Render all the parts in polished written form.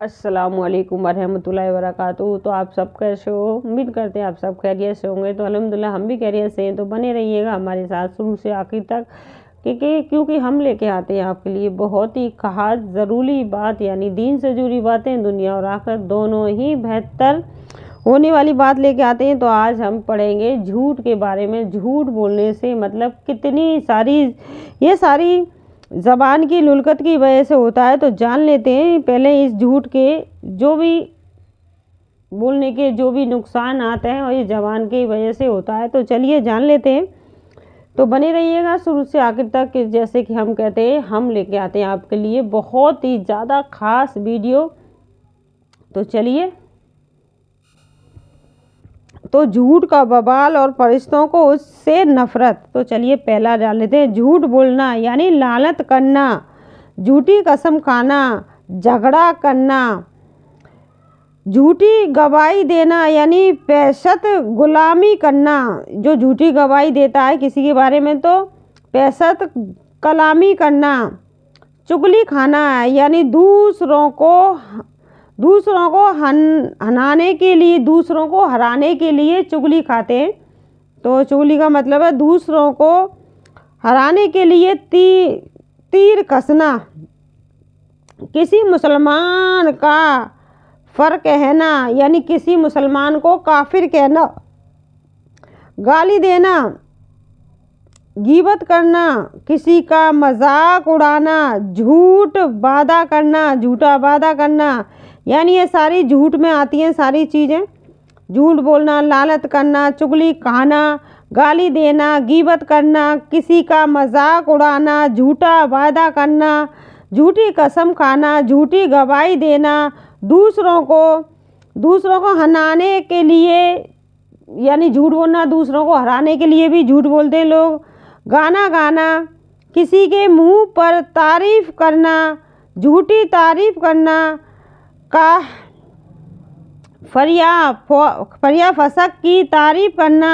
अस्सलामुअलैकुम वरहमतुल्लाहि वबरकातुहू। तो आप सब कैसे हो? उम्मीद करते हैं आप सब खैरियत से होंगे। तो अल्हम्दुलिल्लाह हम भी खैरियत से हैं। तो बने रहिएगा हमारे साथ शुरू से आखिर तक, क्योंकि हम लेके आते हैं आपके लिए बहुत ही खास ज़रूरी बात, यानी दीन से जुड़ी बातें, दुनिया और आखिरत दोनों ही बेहतर होने वाली बात लेके आते हैं। तो आज हम पढ़ेंगे झूठ के बारे में। झूठ बोलने से मतलब कितनी सारी ये सारी ज़बान की लुलकत की वजह से होता है। तो जान लेते हैं पहले इस झूठ के जो भी बोलने के जो भी नुकसान आते हैं और ये ज़बान की वजह से होता है। तो चलिए जान लेते हैं। तो बने रहिएगा शुरू से आखिर तक। जैसे कि हम कहते हैं हम लेके आते हैं आपके लिए बहुत ही ज़्यादा खास वीडियो। तो चलिए, तो झूठ का बवाल और फरिश्तों को उससे नफरत। तो चलिए पहला जान लेते हैं। झूठ बोलना यानी लानत करना, झूठी कसम खाना, झगड़ा करना, झूठी गवाही देना यानी पैसत गुलामी करना। जो झूठी गवाही देता है किसी के बारे में तो पैसत कलामी करना, चुगली खाना यानी दूसरों को हराने के लिए, दूसरों को हराने के लिए चुगली खाते हैं। तो चुगली का मतलब है दूसरों को हराने के लिए तीर कसना, किसी मुसलमान का फर्क कहना यानी किसी मुसलमान को काफिर कहना, गाली देना, गीबत करना, किसी का मजाक उड़ाना, झूठा वादा करना यानी ये सारी झूठ में आती हैं सारी चीज़ें। झूठ बोलना, लालत करना, चुगली खाना, गाली देना, गीबत करना, किसी का मजाक उड़ाना, झूठा वादा करना, झूठी कसम खाना, झूठी गवाही देना, दूसरों को हराने के लिए यानी झूठ बोलना, दूसरों को हराने के लिए भी झूठ बोलते हैं लोग। गाना गाना, किसी के मुंह पर तारीफ करना, झूठी तारीफ करना का फरिया फसक की तारीफ करना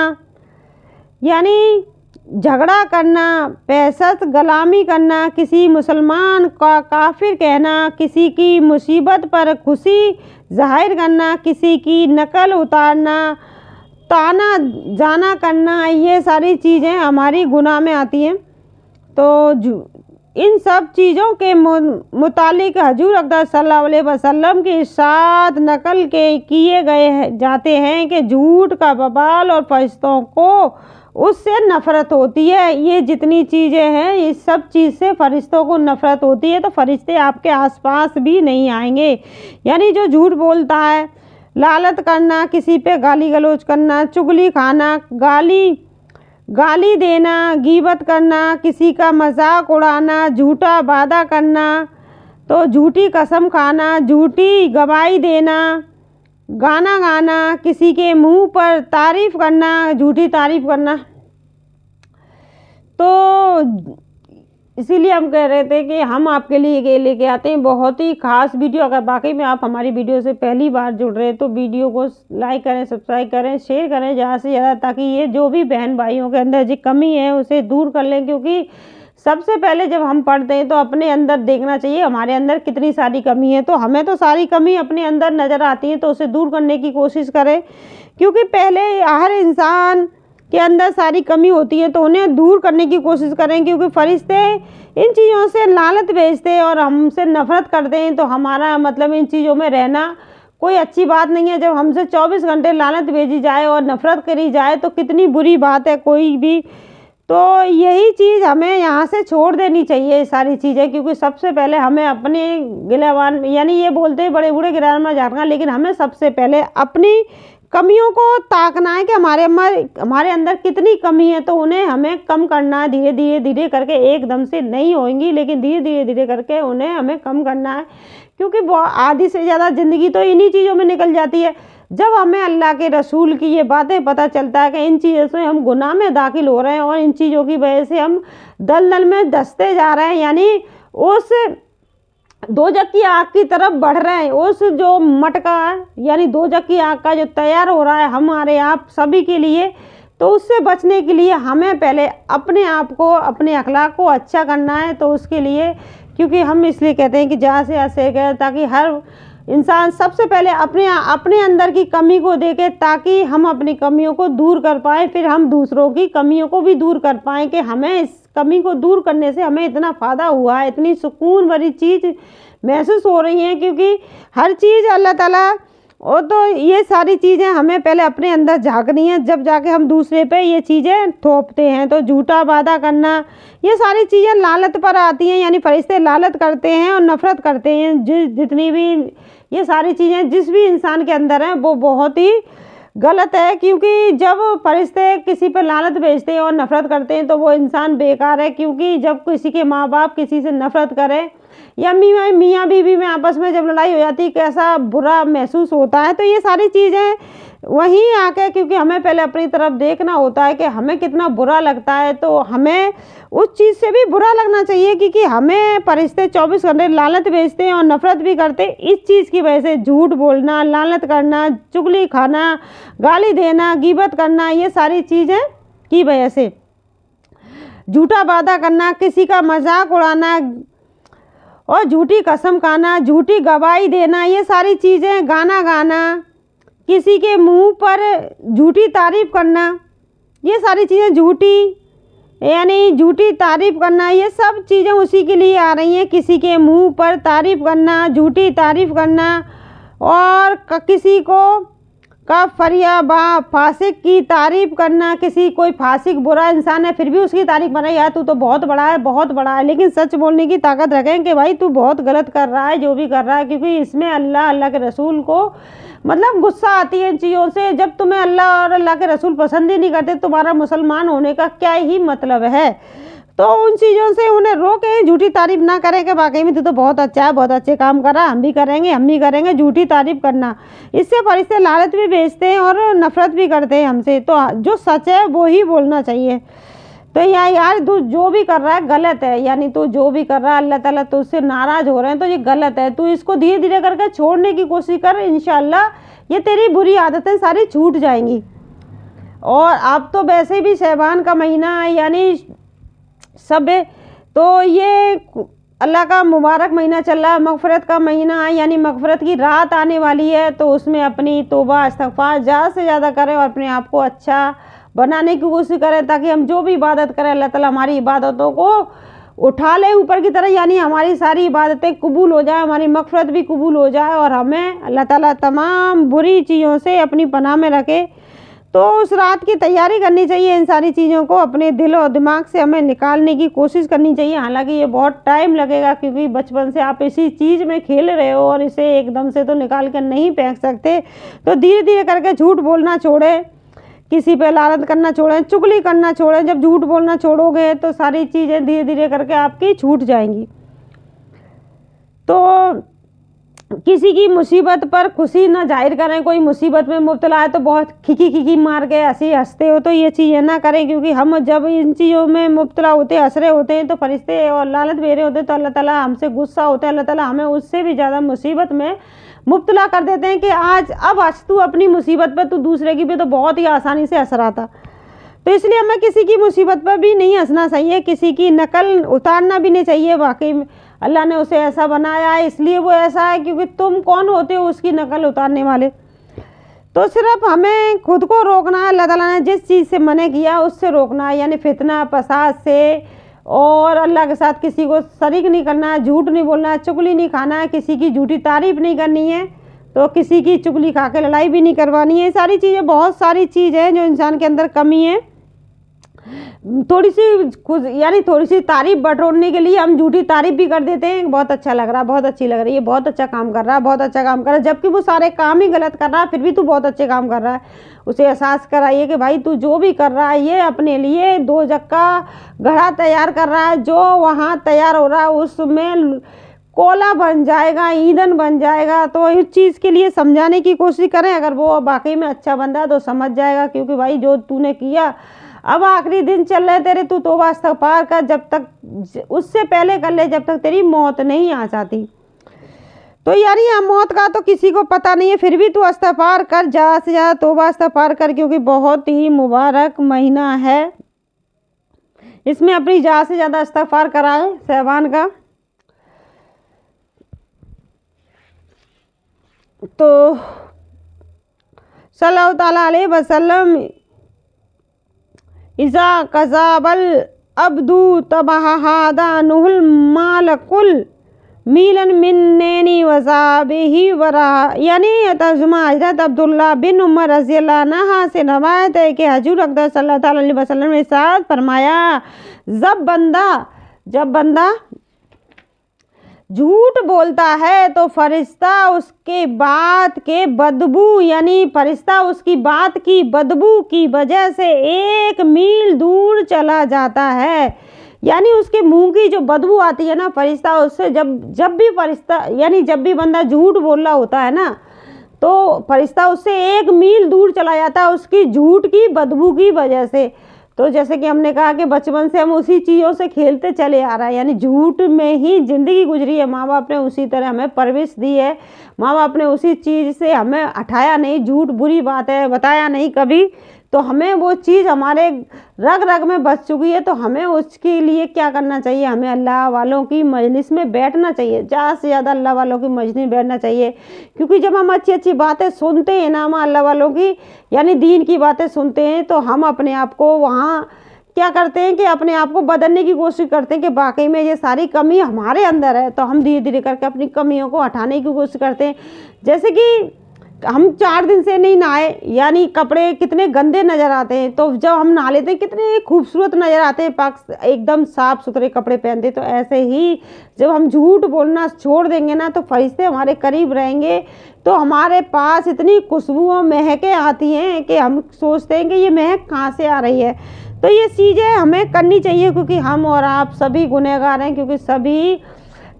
यानी झगड़ा करना, पैसत गलामी करना, किसी मुसलमान का काफिर कहना, किसी की मुसीबत पर खुशी जाहिर करना, किसी की नकल उतारना, ताना जाना करना, ये सारी चीज़ें हमारी गुनाह में आती हैं। तो इन सब चीज़ों के मुतालिक हजूर अक़दस सल्लल्लाहु अलैहि वसल्लम के साथ नकल किए गए जाते हैं कि झूठ का बवाल और फरिश्तों को उससे नफ़रत होती है। ये जितनी चीज़ें हैं इस सब चीज़ से फरिश्तों को नफ़रत होती है। तो फरिश्ते आपके आसपास भी नहीं आएंगे। यानी जो झूठ बोलता है, लालत करना, किसी पे गाली गलौज करना, चुगली खाना, गाली देना, गीबत करना, किसी का मजाक उड़ाना, झूठा वादा करना, तो झूठी कसम खाना, झूठी गवाही देना, गाना गाना, किसी के मुंह पर तारीफ करना, झूठी तारीफ करना। तो इसीलिए हम कह रहे थे कि हम आपके लिए लेके आते हैं बहुत ही खास वीडियो। अगर वाकई में आप हमारी वीडियो से पहली बार जुड़ रहे हैं तो वीडियो को लाइक करें, सब्सक्राइब करें, शेयर करें ज़्यादा से ज़्यादा, ताकि ये जो भी बहन भाइयों के अंदर जो कमी है उसे दूर कर लें। क्योंकि सबसे पहले जब हम पढ़ते हैं तो अपने अंदर देखना चाहिए हमारे अंदर कितनी सारी कमी है। तो हमें तो सारी कमी अपने अंदर नज़र आती है, तो उसे दूर करने की कोशिश करें। क्योंकि पहले हर इंसान के अंदर सारी कमी होती है तो उन्हें दूर करने की कोशिश करें। क्योंकि फरिश्ते इन चीज़ों से लालच भेजते हैं और हमसे नफ़रत करते हैं। तो हमारा मतलब इन चीज़ों में रहना कोई अच्छी बात नहीं है। जब हमसे 24 घंटे लालच भेजी जाए और नफ़रत करी जाए तो कितनी बुरी बात है कोई भी। तो यही चीज़ हमें यहाँ से छोड़ देनी चाहिए सारी चीज़ें। क्योंकि सबसे पहले हमें अपने गिलावान यानी ये बोलते हैं बड़े बूढ़े गिलावान में झाँकना, लेकिन हमें सबसे पहले अपनी कमियों को ताकना है कि हमारे अंदर कितनी कमी है। तो उन्हें हमें कम करना है, धीरे करके, एकदम से नहीं होंगी लेकिन धीरे करके उन्हें हमें कम करना है। क्योंकि आधी से ज़्यादा ज़िंदगी तो इन्हीं चीज़ों में निकल जाती है। जब हमें अल्लाह के रसूल की ये बातें पता चलता है कि इन चीज़ों से हम गुनाह में दाखिल हो रहे हैं और इन चीज़ों की वजह से हम दलदल में धंसते जा रहे हैं, यानी उस दोजख की आग की तरफ बढ़ रहे हैं। उस जो मटका यानी दोजख की आग का जो तैयार हो रहा है हमारे आप सभी के लिए, तो उससे बचने के लिए हमें पहले अपने आप को, अपने अखलाक को अच्छा करना है। तो उसके लिए क्योंकि हम इसलिए कहते हैं कि ज़्यादा से ज़्यादा शेयर करें ताकि हर इंसान सबसे पहले अपने अपने अंदर की कमी को देखे, ताकि हम अपनी कमियों को दूर कर पाएँ, फिर हम दूसरों की कमियों को भी दूर कर पाएँ कि हमें इस कमी को दूर करने से हमें इतना फ़ायदा हुआ है, इतनी सुकून भरी चीज़ महसूस हो रही है। क्योंकि हर चीज़ अल्लाह ताला, और तो ये सारी चीज़ें हमें पहले अपने अंदर झांकनी है, जब जाके हम दूसरे पे ये चीज़ें थोपते हैं। तो झूठा वादा करना, ये सारी चीज़ें लालच पर आती हैं, यानी फरिश्ते लालच करते हैं और नफ़रत करते हैं। जितनी भी ये सारी चीज़ें जिस भी इंसान के अंदर हैं वो बहुत ही गलत है। क्योंकि जब फरिश्ते किसी पर लालच भेजते हैं और नफ़रत करते हैं तो वो इंसान बेकार है। क्योंकि जब किसी के माँ बाप किसी से नफ़रत करें, या मियाँ बीवी में आपस में जब लड़ाई हो जाती है, कैसा बुरा महसूस होता है। तो ये सारी चीज़ें वहीं आके, क्योंकि हमें पहले अपनी तरफ देखना होता है कि हमें कितना बुरा लगता है, तो हमें उस चीज़ से भी बुरा लगना चाहिए। क्योंकि हमें फरिश्ते 24 घंटे लालच भेजते हैं और नफ़रत भी करते हैं। इस चीज़ की वजह से झूठ बोलना, लालच करना, चुगली खाना, गाली देना, गीबत करना, ये सारी चीज़ें की वजह से, झूठा वादा करना, किसी का मजाक उड़ाना और झूठी कसम खाना, झूठी गवाही देना, ये सारी चीज़ें, गाना गाना, किसी के मुंह पर झूठी तारीफ़ करना, ये सारी चीज़ें झूठी, यानी झूठी तारीफ़ करना, ये सब चीज़ें उसी के लिए आ रही हैं। किसी के मुंह पर तारीफ़ करना, झूठी तारीफ़ करना, और किसी को का फासिक की तारीफ़ करना। किसी कोई फासिक बुरा इंसान है फिर भी उसकी तारीफ़ करना, यार तू तो बहुत बड़ा है, बहुत बड़ा है। लेकिन सच बोलने की ताकत रखें कि भाई तू बहुत गलत कर रहा है जो भी कर रहा है। क्योंकि इसमें अल्लाह के रसूल को मतलब गुस्सा आती है इन चीज़ों से। जब तुम्हें अल्लाह और अल्लाह के रसूल पसंद ही नहीं करते, तुम्हारा मुसलमान होने का क्या ही मतलब है। तो उन चीज़ों से उन्हें रोकें, झूठी तारीफ़ ना करें कि वाकई में तू तो बहुत अच्छा है, बहुत अच्छे काम कर रहा है, हम भी करेंगे। झूठी तारीफ़ करना, इससे फरिश्ते लालच भी भेजते हैं और नफ़रत भी करते हैं हमसे। तो जो सच है वो ही बोलना चाहिए। तो यार तू जो भी कर रहा है गलत है, यानी तू जो भी कर रहा है अल्लाह ताला तो उससे नाराज़ हो रहे हैं, तो ये गलत है। तू इसको धीरे धीरे करके छोड़ने की कोशिश कर, इंशाल्लाह ये तेरी बुरी आदतें सारी छूट जाएंगी। और अब तो वैसे भी शहबान का महीना है, यानी सब, तो ये अल्लाह का मुबारक महीना चल रहा है, मग़फ़िरत का महीना है, यानी मग़फ़िरत की रात आने वाली है। तो उसमें अपनी तौबा इस्तिग़फ़ार ज़्यादा से ज़्यादा करें और अपने आप को अच्छा बनाने की कोशिश करें, ताकि हम जो भी इबादत करें अल्लाह ताला हमारी इबादतों को उठा ले ऊपर की तरह, यानी हमारी सारी इबादतें कबूल हो जाए, हमारी मग़फ़िरत भी कबूल हो जाए, और हमें अल्लाह ताला तमाम बुरी चीज़ों से अपनी पनाह में रखे। तो उस रात की तैयारी करनी चाहिए, इन सारी चीज़ों को अपने दिल और दिमाग से हमें निकालने की कोशिश करनी चाहिए। हालांकि ये बहुत टाइम लगेगा, क्योंकि बचपन से आप इसी चीज़ में खेल रहे हो और इसे एकदम से तो निकाल कर नहीं फेंक सकते। तो धीरे धीरे करके झूठ बोलना छोड़ें, किसी पे लालच करना छोड़ें, चुगली करना छोड़ें। जब झूठ बोलना छोड़ोगे तो सारी चीज़ें धीरे धीरे करके आपकी छूट जाएंगी। तो किसी की मुसीबत पर खुशी ना जाहिर करें। कोई मुसीबत में मुब्तला है तो बहुत खिकी मार के हंसते हो, तो ये चीज़ें ना करें। क्योंकि हम जब इन चीज़ों में मुब्तला होते हंस रहे होते हैं तो फरिश्ते और लालच दे रहे होते हैं, तो अल्लाह ताला हमसे गुस्सा होता है। अल्लाह ताला हमें उससे भी ज़्यादा मुसीबत में मुब्तला कर देते हैं कि अब हंस तू अपनी मुसीबत पर, तू दूसरे की भी तो बहुत ही आसानी से हंस रहा था। तो इसलिए हमें किसी की मुसीबत पर भी नहीं हंसना चाहिए, किसी की नकल उतारना भी नहीं चाहिए। वाकई में अल्लाह ने उसे ऐसा बनाया है इसलिए वो ऐसा है, क्योंकि तुम कौन होते हो उसकी नकल उतारने वाले। तो सिर्फ हमें खुद को रोकना है। अल्लाह ताला ने जिस चीज़ से मना किया उससे रोकना है, यानी फितना फसाद से, और अल्लाह के साथ किसी को शरीक नहीं करना है, झूठ नहीं बोलना है, चुगली नहीं खाना है, किसी की झूठी तारीफ़ नहीं करनी है, तो किसी की चुगली खा के लड़ाई भी नहीं करवानी है। सारी चीज़ें, बहुत सारी चीज़ है जो इंसान के अंदर कमी है। थोड़ी सी खुद, यानी थोड़ी सी तारीफ़ बटोरने के लिए हम झूठी तारीफ़ भी कर देते हैं। बहुत अच्छा लग रहा है, बहुत अच्छी लग रही है, बहुत अच्छा काम कर रहा है, बहुत अच्छा काम कर रहा है, जबकि वो सारे काम ही गलत कर रहा है, फिर भी तू बहुत अच्छे काम कर रहा है। उसे एहसास कराइए कि भाई तू जो भी कर रहा है ये अपने लिए दो जक्का घड़ा तैयार कर रहा है। जो वहाँ तैयार हो रहा है उसमें कोला बन जाएगा, ईंधन बन जाएगा। तो इस चीज़ के लिए समझाने की कोशिश करें। अगर वो वाकई में अच्छा बंदा है तो समझ जाएगा, क्योंकि भाई जो तूने किया, अब आखिरी दिन चल रहे तेरे, तू तौबा इस्तिग़फ़ार कर, जब तक उससे पहले कर ले जब तक तेरी मौत नहीं आ जाती। तो यार ये मौत का तो किसी को पता नहीं है, फिर भी तू इस्तिग़फ़ार कर, ज़्यादा से ज़्यादा तौबा इस्तिग़फ़ार कर, क्योंकि बहुत ही मुबारक महीना है। इसमें अपनी ज़्यादा से ज़्यादा इस्तिग़फ़ार कराएं शहबान का। तो सल्लल्लाहु ताला अलैहि वसल्लम इज़ा कज़ाबल अब्दू तबहादा नुहुल मालकुल मीलन मिन्नेनी वज़ाबिही वरा। यानी तर्जुमा हज़रत अब्दुल्ला बिन उमर रज़ी अल्लाह अन्हा से रवायत है कि हजूर अक़दस सल्लल्लाहु अलैहि वसल्लम ने इरशाद फरमाया, जब बंदा झूठ बोलता है तो फरिश्ता उसके बात के बदबू यानी फरिश्ता उसकी बात की बदबू की वजह से 1 मील दूर चला जाता है। यानी उसके मुंह की जो बदबू आती है ना, फरिश्ता उससे जब भी बंदा झूठ बोल रहा होता है ना, तो फरिश्ता उससे 1 मील दूर चला जाता है उसकी झूठ की बदबू की वजह से। तो जैसे कि हमने कहा कि बचपन से हम उसी चीज़ों से खेलते चले आ रहा है, यानी झूठ में ही ज़िंदगी गुजरी है। माँ बाप ने उसी तरह हमें परवरिश दी है, माँ बाप ने उसी चीज़ से हमें हटाया नहीं, झूठ बुरी बात है बताया नहीं कभी, तो हमें वो चीज़ हमारे रग रग में बस चुकी है। तो हमें उसके लिए क्या करना चाहिए, हमें अल्लाह वालों की मजलिस में बैठना चाहिए, ज़्यादा से ज़्यादा अल्लाह वालों की मजलिस में बैठना चाहिए। क्योंकि जब हम अच्छी अच्छी बातें सुनते हैं ना, हम अल्लाह वालों की यानी दीन की बातें सुनते हैं, तो हम अपने आप को वहाँ क्या करते हैं कि अपने आप को बदलने की कोशिश करते हैं कि वाकई में ये सारी कमी हमारे अंदर है। तो हम धीरे धीरे करके अपनी कमियों को हटाने की कोशिश करते हैं। जैसे कि हम 4 दिन से नहीं नहाए, यानी कपड़े कितने गंदे नज़र आते हैं, तो जब हम नहा लेते हैं कितने खूबसूरत नज़र आते हैं, पाक एकदम साफ़ सुथरे कपड़े पहनते। तो ऐसे ही जब हम झूठ बोलना छोड़ देंगे ना, तो फरिश्ते हमारे करीब रहेंगे, तो हमारे पास इतनी खुशबू और महकें आती हैं कि हम सोचते हैं कि ये महक कहाँ से आ रही है। तो ये चीज़ें हमें करनी चाहिए, क्योंकि हम और आप सभी गुनहगार हैं, क्योंकि सभी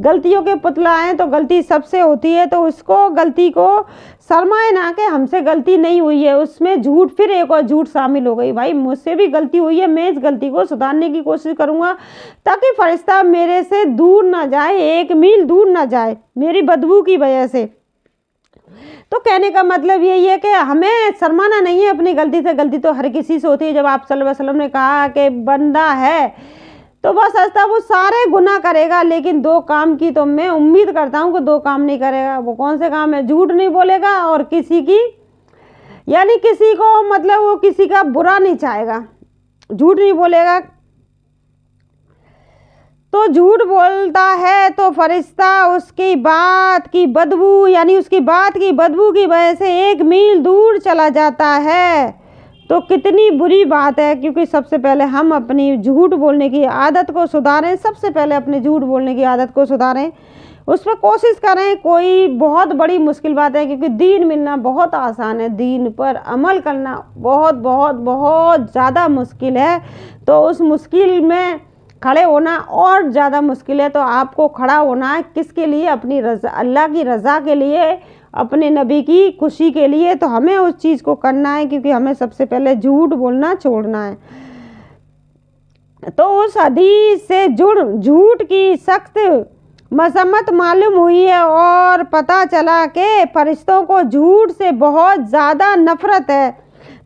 गलतियों के पुतला हैं। तो गलती सबसे होती है, तो उसको गलती को शर्माए ना कि हमसे गलती नहीं हुई है, उसमें झूठ फिर एक और झूठ शामिल हो गई। भाई मुझसे भी गलती हुई है, मैं इस गलती को सुधारने की कोशिश करूँगा ताकि फरिश्ता मेरे से दूर ना जाए, 1 मील दूर ना जाए मेरी बदबू की वजह से। तो कहने का मतलब यही है कि हमें शर्माना नहीं है अपनी गलती से, गलती तो हर किसी से होती है। जब आप सल्लल्लाहु अलैहि वसल्लम ने कहा कि बंदा है तो बस ऐसा वो सारे गुनाह करेगा, लेकिन 2 काम की तो मैं उम्मीद करता हूँ कि 2 काम नहीं करेगा। वो कौन से काम है, झूठ नहीं बोलेगा और किसी की यानी किसी को मतलब वो किसी का बुरा नहीं चाहेगा, झूठ नहीं बोलेगा। तो झूठ बोलता है तो फरिश्ता उसकी बात की बदबू यानी उसकी बात की बदबू की वजह से 1 मील दूर चला जाता है। तो कितनी बुरी बात है, क्योंकि सबसे पहले हम अपनी झूठ बोलने की आदत को सुधारें, सबसे पहले अपने झूठ बोलने की आदत को सुधारें, उस पर कोशिश करें। कोई बहुत बड़ी मुश्किल बात है, क्योंकि दीन मिलना बहुत आसान है, दीन पर अमल करना बहुत बहुत बहुत ज़्यादा मुश्किल है। तो उस मुश्किल में खड़े होना और ज़्यादा मुश्किल है। तो आपको खड़ा होना है किसके लिए, अपनी रज़ा, अल्लाह की रज़ा के लिए, अपने नबी की खुशी के लिए। तो हमें उस चीज़ को करना है, क्योंकि हमें सबसे पहले झूठ बोलना छोड़ना है। तो उस हदीस से झूठ की सख्त मजम्मत मालूम हुई है और पता चला कि फरिश्तों को झूठ से बहुत ज़्यादा नफ़रत है।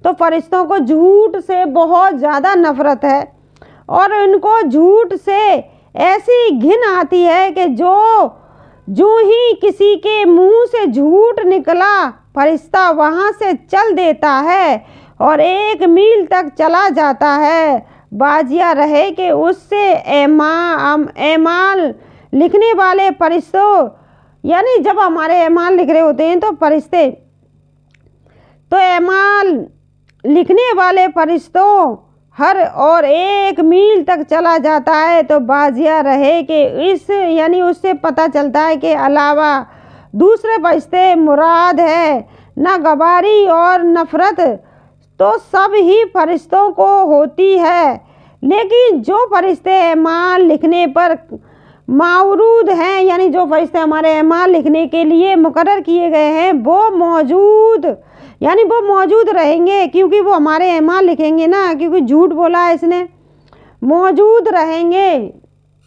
तो फरिश्तों को झूठ से बहुत ज़्यादा नफ़रत है और इनको झूठ से ऐसी घिन आती है कि जो ही किसी के मुंह से झूठ निकला, फरिश्ता वहाँ से चल देता है और 1 मील तक चला जाता है। बाजिया रहे कि उससे एमाल लिखने वाले फरिश्तों, यानी जब हमारे एमाल लिख रहे होते हैं तो फरिश्ते, तो एमाल लिखने वाले फरिश्तों हर और 1 मील तक चला जाता है। तो बाजिया रहे कि यानी उससे पता चलता है कि अलावा दूसरे फरिश्ते मुराद है न गवारी और नफ़रत तो सब ही फरिश्तों को होती है, लेकिन जो फरिश्ते एमाल लिखने पर मारूद हैं, यानी जो फरिश्ते हमारे एमाल लिखने के लिए मुकर्रर किए गए हैं, वो मौजूद रहेंगे, क्योंकि वो हमारे एमाल लिखेंगे ना, क्योंकि झूठ बोला है इसने, मौजूद रहेंगे।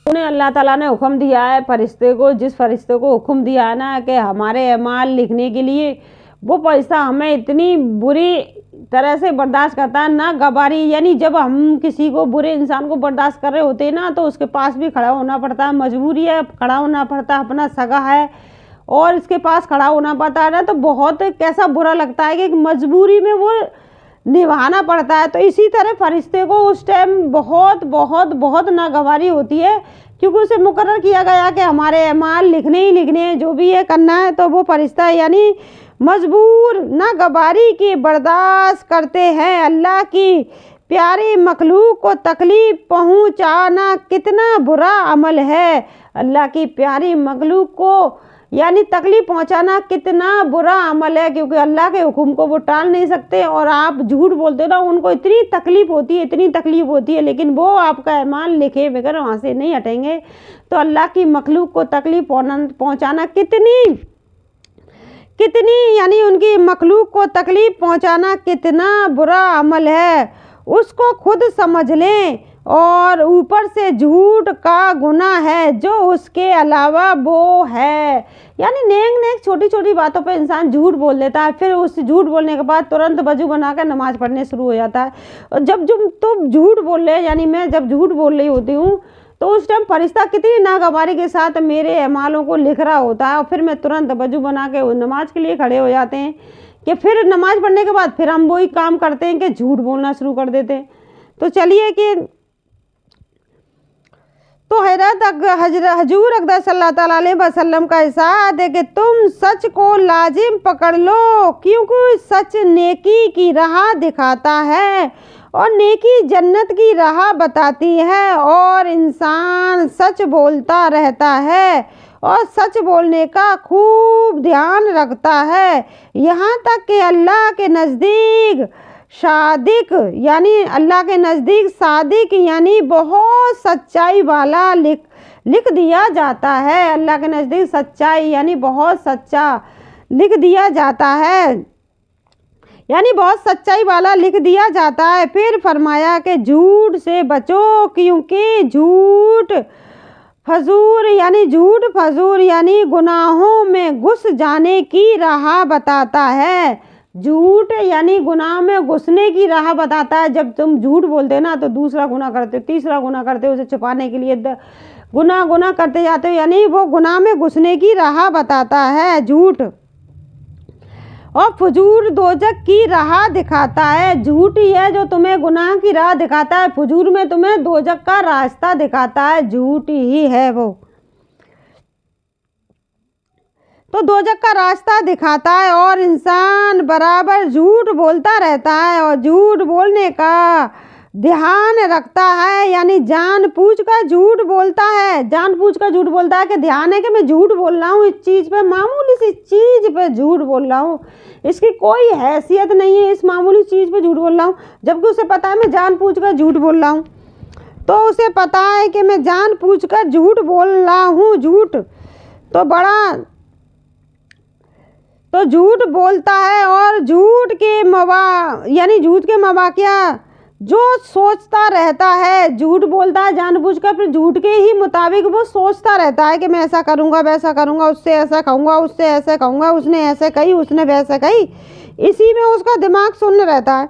उन्हें अल्लाह ताला ने हुक्म दिया है फरिश्ते को, जिस फरिश्ते को हुक्म दिया है ना कि हमारे एमाल लिखने के लिए, वो फरिश्ता हमें इतनी बुरी तरह से बर्दाश्त करता है ना गवारी, यानी जब हम किसी को, बुरे इंसान को बर्दाश्त कर रहे होते हैं ना, तो उसके पास भी खड़ा होना पड़ता है, मजबूरी है, खड़ा होना पड़ता है, अपना सगा है और इसके पास खड़ा होना पड़ता है ना, तो बहुत कैसा बुरा लगता है कि मजबूरी में वो निभाना पड़ता है। तो इसी तरह फरिश्ते को उस टाइम बहुत बहुत बहुत नागवारी होती है, क्योंकि उसे मुकर्रर किया गया कि हमारे अमाल लिखने ही लिखने हैं, जो भी ये करना है। तो वो फरिश्ता यानी मजबूर नागवारी की बर्दाश्त करते हैं। अल्लाह की प्यारी मखलूक को तकलीफ़ पहुंचाना कितना बुरा अमल है। अल्लाह की प्यारी मखलूक को यानी तकलीफ़ पहुंचाना कितना बुरा अमल है, क्योंकि अल्लाह के हुक्म को वो टाल नहीं सकते। और आप झूठ बोलते ना, उनको इतनी तकलीफ़ होती है, इतनी तकलीफ़ होती है, लेकिन वो आपका ईमान लिखे बगैर वहाँ से नहीं हटेंगे। तो अल्लाह की मखलूक को तकलीफ़ पहुंचाना कितनी यानी उनकी मखलूक को तकलीफ़ पहुंचाना कितना बुरा अमल है, उसको खुद समझ लें। और ऊपर से झूठ का गुनाह है जो उसके अलावा वो है। यानी नेक छोटी छोटी बातों पे इंसान झूठ बोल देता है, फिर उस झूठ बोलने के बाद तुरंत वजू बनाकर नमाज़ पढ़ने शुरू हो जाता है। और जब तुम झूठ बोल रहे, यानी मैं जब झूठ बोल रही होती हूँ, तो उस टाइम फरिश्ता कितनी नागवारी के साथ मेरे अमालों को लिख रहा होता है, और फिर मैं तुरंत वजू बना के नमाज के लिए खड़े हो जाते हैं। कि फिर नमाज पढ़ने के बाद फिर हम वही काम करते हैं कि झूठ बोलना शुरू कर देते हैं। तो चलिए कि तो हजूर अक़दस सल्लल्लाहु अलैहि वसल्लम का इरशाद है कि तुम सच को लाजिम पकड़ लो, क्योंकि सच नेकी की राह दिखाता है और नेकी जन्नत की राह बताती है। और इंसान सच बोलता रहता है और सच बोलने का खूब ध्यान रखता है, यहाँ तक कि अल्लाह के नज़दीक सादिक यानी बहुत सच्चाई वाला लिख दिया जाता है। अल्लाह के नज़दीक सच्चाई यानी बहुत सच्चा लिख दिया जाता है, यानी बहुत सच्चाई वाला लिख दिया जाता है। फिर फरमाया कि झूठ से बचो, क्योंकि झूठ फजूर यानी गुनाहों में घुस जाने की राह बताता है। झूठ यानी गुनाह में घुसने की राह बताता है। जब तुम झूठ बोलते ना, तो दूसरा गुनाह करते हो, तीसरा गुनाह करते हो, उसे छुपाने के लिए गुनाह करते जाते हो, यानी वो गुनाह में घुसने की राह बताता है झूठ। और फजूर दोजक की राह दिखाता है। झूठ ही है जो तुम्हें गुनाह की राह दिखाता है, फजूर में तुम्हें दोजक का रास्ता दिखाता है, झूठ ही है वो। तो दोजक का रास्ता दिखाता है और इंसान बराबर झूठ बोलता रहता है और झूठ बोलने का ध्यान रखता है, यानी जानबूझ कर झूठ बोलता है। जानबूझ कर झूठ बोलता है कि ध्यान है कि मैं झूठ बोल रहा हूँ, इस चीज़ पे, मामूली सी चीज़ पे झूठ बोल रहा हूँ, इसकी कोई हैसियत नहीं है, इस मामूली चीज़ पे झूठ बोल रहा हूँ, जबकि उसे पता है मैं जानबूझ कर झूठ बोल रहा हूँ। तो उसे पता है कि मैं जानबूझ कर झूठ बोल रहा हूँ। तो झूठ बोलता है और झूठ के मवाक़िया जो सोचता रहता है, झूठ बोलता है जानबूझकर, फिर झूठ के ही मुताबिक वो सोचता रहता है कि मैं ऐसा करूँगा, वैसा करूँगा, उससे ऐसा कहूँगा, उससे ऐसे कहूँगा, उसने ऐसे कही, उसने वैसे कही, इसी में उसका दिमाग सुन्न रहता है।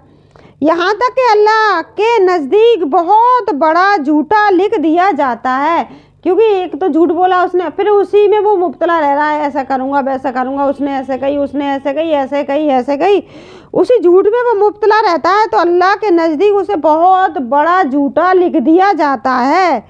यहाँ तक कि अल्लाह के नज़दीक बहुत बड़ा झूठा लिख दिया जाता है, क्योंकि एक तो झूठ बोला उसने, फिर उसी में वो मुब्तला रह रहा है, ऐसा करूँगा, वैसा करूँगा, उसने ऐसे कही, उसने ऐसे कही, ऐसे कही, उसी झूठ में वो मुब्तला रहता है। तो अल्लाह के नज़दीक उसे बहुत बड़ा झूठा लिख दिया जाता है।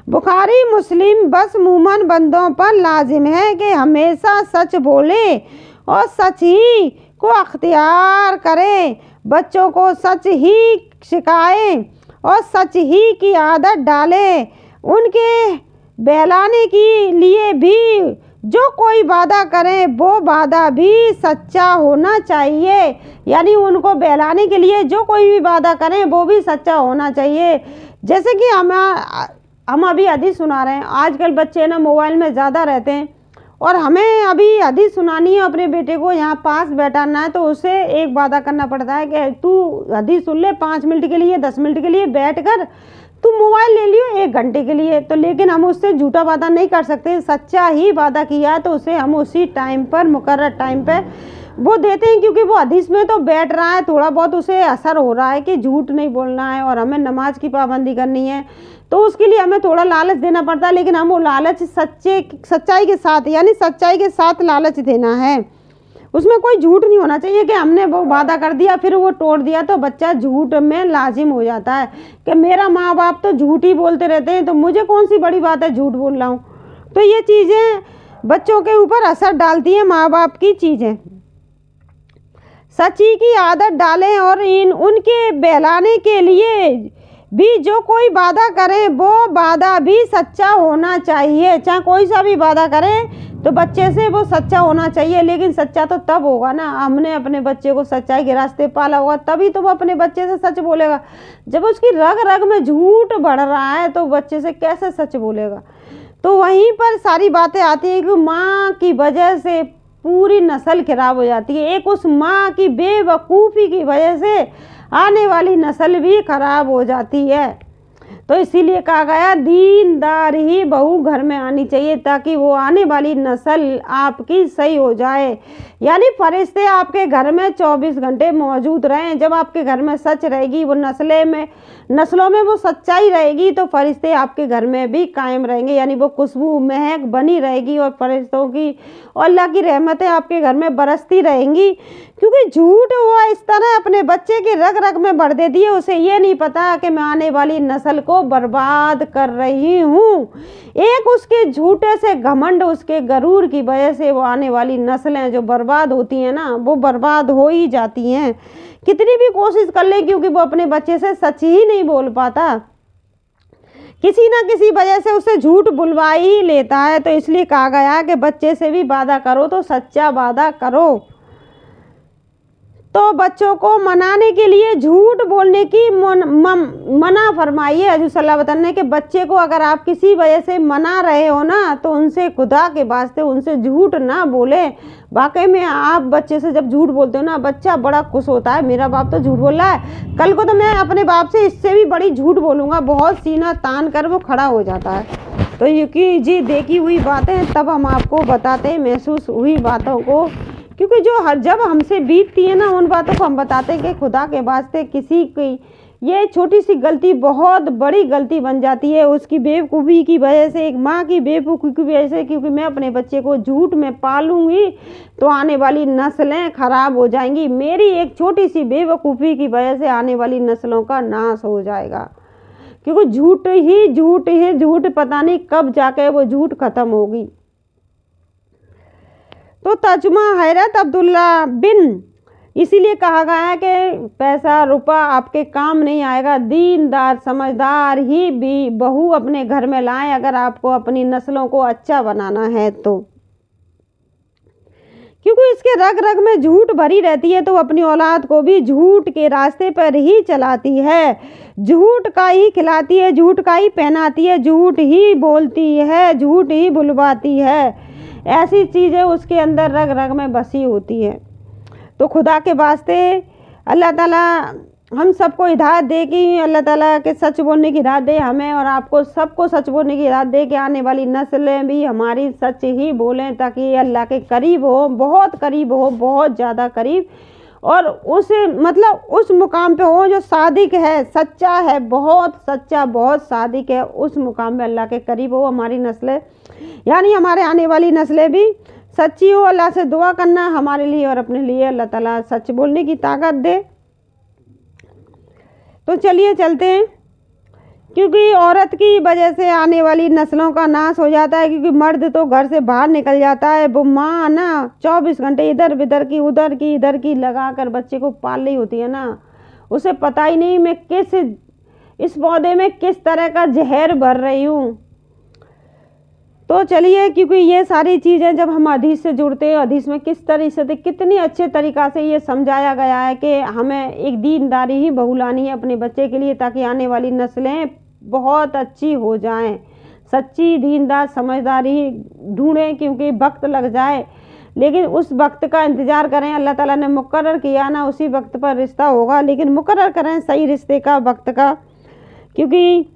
बुखारी मुस्लिम बस मूमन बंदों पर लाजिम है कि हमेशा सच बोले और सच ही को अख्तियार करें, बच्चों को सच ही सिखाएं और सच ही की आदत डालें। उनके बहलाने के लिए भी जो कोई वादा करे वो वादा भी सच्चा होना चाहिए, यानी उनको बहलाने के लिए जो कोई भी वादा करें वो भी सच्चा होना चाहिए। जैसे कि हम अभी हदीस सुना रहे हैं, आजकल बच्चे ना मोबाइल में ज़्यादा रहते हैं, और हमें अभी हदीस सुनानी है, अपने बेटे को यहाँ पास बैठाना है, तो उसे एक वादा करना पड़ता है कि तू हदीस सुन ले 5 मिनट के लिए, 10 मिनट के लिए बैठ कर, तू मोबाइल ले लियो 1 घंटे के लिए, तो लेकिन हम उससे झूठा वादा नहीं कर सकते, सच्चा ही वादा किया है तो उसे हम उसी टाइम पर मुकर्रर टाइम पे वो देते हैं, क्योंकि वो हदीस में तो बैठ रहा है, थोड़ा बहुत उसे असर हो रहा है कि झूठ नहीं बोलना है और हमें नमाज की पाबंदी करनी है, तो उसके लिए हमें थोड़ा लालच देना पड़ता है। लेकिन हम वो लालच सच्चाई के साथ, यानी सच्चाई के साथ लालच देना है, उसमें कोई झूठ नहीं होना चाहिए कि हमने वो वादा कर दिया फिर वो तोड़ दिया, तो बच्चा झूठ में लाजिम हो जाता है कि मेरा माँ बाप तो झूठ ही बोलते रहते हैं, तो मुझे कौन सी बड़ी बात है झूठ बोल रहा हूँ। तो ये चीज़ें बच्चों के ऊपर असर डालती हैं, माँ बाप की चीज़ें। सच्ची की आदत डालें और उनके बहलाने के लिए भी जो कोई वादा करे वो वादा भी सच्चा होना चाहिए। चाहे कोई सा भी वादा करें तो बच्चे से वो सच्चा होना चाहिए, लेकिन सच्चा तो तब होगा ना, हमने अपने बच्चे को सच्चाई के रास्ते पाला होगा, तभी तो वो अपने बच्चे से सच बोलेगा। जब उसकी रग रग में झूठ बढ़ रहा है तो बच्चे से कैसे सच बोलेगा। तो वहीं पर सारी बातें आती हैं कि माँ की वजह से पूरी नस्ल खराब हो जाती है, एक उस माँ की बेवकूफ़ी की वजह से आने वाली नस्ल भी खराब हो जाती है। तो इसीलिए कहा गया दीनदार ही बहू घर में आनी चाहिए, ताकि वो आने वाली नस्ल आपकी सही हो जाए, यानी फरिश्ते आपके घर में 24 घंटे मौजूद रहें। जब आपके घर में सच रहेगी, वो नस्लों में वो सच्चाई रहेगी, तो फरिश्ते आपके घर में भी कायम रहेंगे, यानी वो खुशबू महक बनी रहेगी और फरिश्तों की और अल्लाह की रहमतें आपके घर में बरसती रहेंगी। क्योंकि झूठ वो इस तरह अपने बच्चे की रग रग में भर देती है, उसे ये नहीं पता कि मैं आने वाली नस्ल को बर्बाद कर रही हूँ। एक उसके झूठे से घमंड, उसके गरूर की वजह से वो आने वाली नस्लें जो बर्बाद होती हैं ना, वो बर्बाद हो ही जाती हैं, कितनी भी कोशिश कर ले, क्योंकि वो अपने बच्चे से सच ही नहीं बोल पाता, किसी ना किसी वजह से उसे झूठ बुलवा ही लेता है। तो इसलिए कहा गया कि बच्चे से भी वादा करो तो सच्चा वादा करो। तो बच्चों को मनाने के लिए झूठ बोलने की मना फरमाइए हजूर सल्लल्लाहु अलैहि वसल्लम ने, कि बच्चे को अगर आप किसी वजह से मना रहे हो ना, तो उनसे खुदा के वास्ते उनसे झूठ ना बोले। वाकई में आप बच्चे से जब झूठ बोलते हो ना, बच्चा बड़ा खुश होता है, मेरा बाप तो झूठ बोल रहा है, कल को तो मैं अपने बाप से इससे भी बड़ी झूठ बोलूँगा, बहुत सीना तान कर वो खड़ा हो जाता है। तो ये जी देखी हुई बातें तब हम आपको बताते हैं, महसूस हुई बातों को, क्योंकि जब हमसे बीतती है ना, उन बातों को हम बताते हैं कि खुदा के वास्ते किसी की ये छोटी सी गलती बहुत बड़ी गलती बन जाती है, उसकी बेवकूफ़ी की वजह से, एक माँ की बेवकूफ़ी की वजह से, क्योंकि मैं अपने बच्चे को झूठ में पालूंगी तो आने वाली नस्लें खराब हो जाएंगी, मेरी एक छोटी सी बेवकूफ़ी की वजह से आने वाली नस्लों का नाश हो जाएगा। क्योंकि झूठ पता नहीं कब जाके वो झूठ ख़त्म होगी। तो तर्जुमा हैरत अब्दुल्ला बिन, इसीलिए कहा गया है कि पैसा रुपया आपके काम नहीं आएगा, दीनदार समझदार ही भी बहू अपने घर में लाएं अगर आपको अपनी नस्लों को अच्छा बनाना है तो। क्योंकि इसके रग रग में झूठ भरी रहती है, तो अपनी औलाद को भी झूठ के रास्ते पर ही चलाती है, झूठ का ही खिलाती है, झूठ का ही पहनाती है, झूठ ही बोलती है, झूठ ही बुलवाती है, ऐसी चीज़ें उसके अंदर रग रग में बसी होती है। तो खुदा के वास्ते अल्लाह ताला हम सबको हिदायत दे कि अल्लाह ताला के सच बोलने की हिदायत दे हमें और आपको सबको सच बोलने की हिदायत दे कि आने वाली नस्लें भी हमारी सच ही बोलें, ताकि अल्लाह के करीब हो, बहुत ज़्यादा करीब, और उसे मतलब उस मुकाम पे हो जो सादिक है, सच्चा है, बहुत सच्चा, बहुत सादिक है, उस मुकाम पे अल्लाह के करीब हो हमारी नस्लें, यानी हमारे आने वाली नस्लें भी सच्ची हो। अल्लाह से दुआ करना हमारे लिए और अपने लिए, अल्लाह ताला सच बोलने की ताकत दे। तो चलिए चलते हैं, क्योंकि औरत की वजह से आने वाली नस्लों का नाश हो जाता है, क्योंकि मर्द तो घर से बाहर निकल जाता है, वो माँ ना 24 घंटे इधर इधर की लगा कर बच्चे को पाल रही होती है ना, उसे पता ही नहीं मैं इस पौधे में किस तरह का जहर भर रही हूँ। तो चलिए, क्योंकि ये सारी चीज़ें जब हम हदीस से जुड़ते हैं, हदीस में किस तरह से कितनी अच्छे तरीक़ा से ये समझाया गया है कि हमें एक दीनदारी ही बहू लानी है अपने बच्चे के लिए, ताकि आने वाली नस्लें बहुत अच्छी हो जाएं, सच्ची दीनदार समझदारी ढूंढें, क्योंकि वक्त लग जाए, लेकिन उस वक्त का इंतज़ार करें, अल्लाह ताला ने मुकर्रर किया ना, उसी वक्त पर रिश्ता होगा, लेकिन मुकर्रर करें सही रिश्ते का, वक्त का, क्योंकि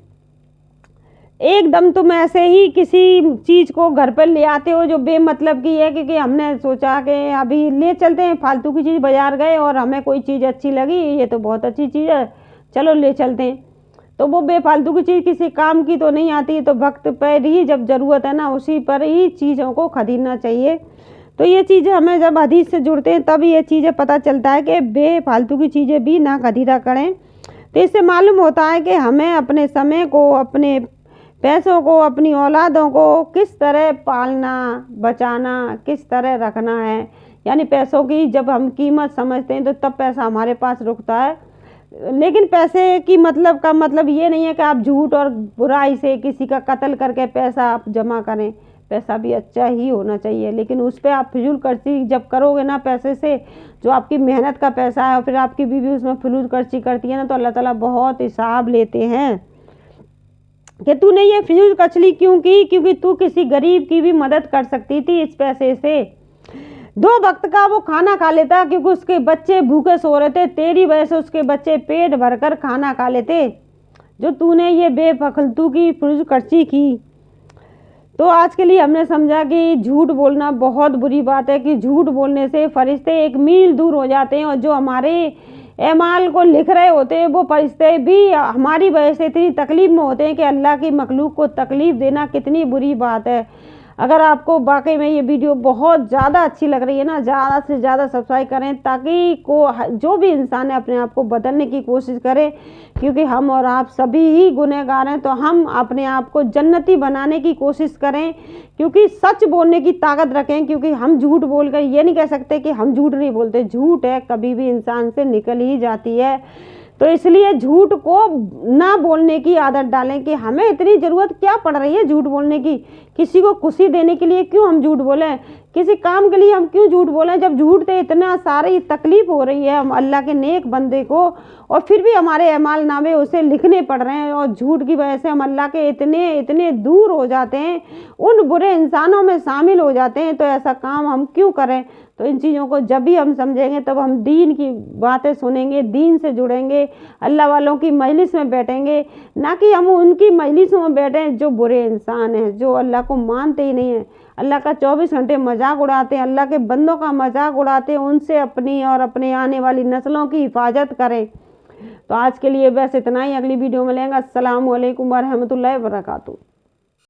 एकदम तुम ऐसे ही किसी चीज़ को घर पर ले आते हो जो बेमतलब की है, क्योंकि हमने सोचा कि अभी ले चलते हैं, फालतू की चीज़ बाज़ार गए और हमें कोई चीज़ अच्छी लगी, ये तो बहुत अच्छी चीज़ है, चलो ले चलते हैं। तो वो बेफालतू की चीज़ किसी काम की तो नहीं आती, तो वक्त पर ही जब ज़रूरत है ना उसी पर ही चीज़ों को खरीदना चाहिए। तो ये चीज़ें हमें जब हदीस से जुड़ते हैं तब ये चीज़ें पता चलता है कि बेफालतू की चीज़ें भी ना खरीदा करें। तो इससे मालूम होता है कि हमें अपने समय को, अपने पैसों को, अपनी औलादों को किस तरह पालना, बचाना, किस तरह रखना है। यानी पैसों की जब हम कीमत समझते हैं तो तब पैसा हमारे पास रुकता है। लेकिन पैसे की मतलब का मतलब ये नहीं है कि आप झूठ और बुराई से किसी का कत्ल करके पैसा आप जमा करें। पैसा भी अच्छा ही होना चाहिए, लेकिन उस पर आप फिजूल खर्ची जब करोगे ना पैसे से, जो आपकी मेहनत का पैसा है और फिर आपकी बीवी उसमें फिजूल खर्ची करती है ना, तो अल्लाह ताला बहुत हिसाब लेते हैं कि तूने ये फिजूल खर्ची क्यों की, क्योंकि तू किसी गरीब की भी मदद कर सकती थी इस पैसे से। 2 वक्त का वो खाना खा लेता क्योंकि उसके बच्चे भूखे सो रहे थे, तेरी वजह से उसके बच्चे पेट भरकर खाना खा लेते, जो तूने ये बेफजूल की फिजूल खर्ची की। तो आज के लिए हमने समझा कि झूठ बोलना बहुत बुरी बात है, कि झूठ बोलने से फरिश्ते एक मील दूर हो जाते हैं, और जो हमारे एमाल को लिख रहे होते हैं वो फरिश्ते भी हमारी वजह से इतनी तकलीफ़ में होते हैं कि अल्लाह की मखलूक को तकलीफ़ देना कितनी बुरी बात है। अगर आपको वाकई में ये वीडियो बहुत ज़्यादा अच्छी लग रही है ना, ज़्यादा से ज़्यादा सब्सक्राइब करें, ताकि जो भी इंसान है अपने आप को बदलने की कोशिश करे, क्योंकि हम और आप सभी ही गुनहगार हैं। तो हम अपने आप को जन्नती बनाने की कोशिश करें, क्योंकि सच बोलने की ताकत रखें, क्योंकि हम झूठ बोलकर ये नहीं कह सकते कि हम झूठ नहीं बोलते। झूठ है कभी भी इंसान से निकल ही जाती है। तो इसलिए झूठ को ना बोलने की आदत डालें कि हमें इतनी ज़रूरत क्या पड़ रही है झूठ बोलने की। किसी को खुशी देने के लिए क्यों हम झूठ बोलें, किसी काम के लिए हम क्यों झूठ बोलें, जब झूठ से इतना सारी तकलीफ़ हो रही है हम अल्लाह के नेक बंदे को, और फिर भी हमारे अमाल नामे उसे लिखने पड़ रहे हैं, और झूठ की वजह से हम अल्लाह के इतने दूर हो जाते हैं, उन बुरे इंसानों में शामिल हो जाते हैं। तो ऐसा काम हम क्यों करें। तो इन चीज़ों को जब भी हम समझेंगे तब हम दीन की बातें सुनेंगे, दीन से जुड़ेंगे, अल्लाह वालों की मजलिस में बैठेंगे, ना कि हम उनकी मजलिसों में बैठें जो बुरे इंसान हैं, जो अल्लाह को मानते ही नहीं हैं, अल्लाह का 24 घंटे मजाक उड़ाते हैं, अल्लाह के बंदों का मजाक उड़ाते हैं। उनसे अपनी और अपने आने वाली नस्लों की हिफाजत करें। तो आज के लिए बस इतना ही, अगली वीडियो में मिलेंगे। अस्सलामु अलैकुम वरहमतुल्लाहि वबरकातुहू।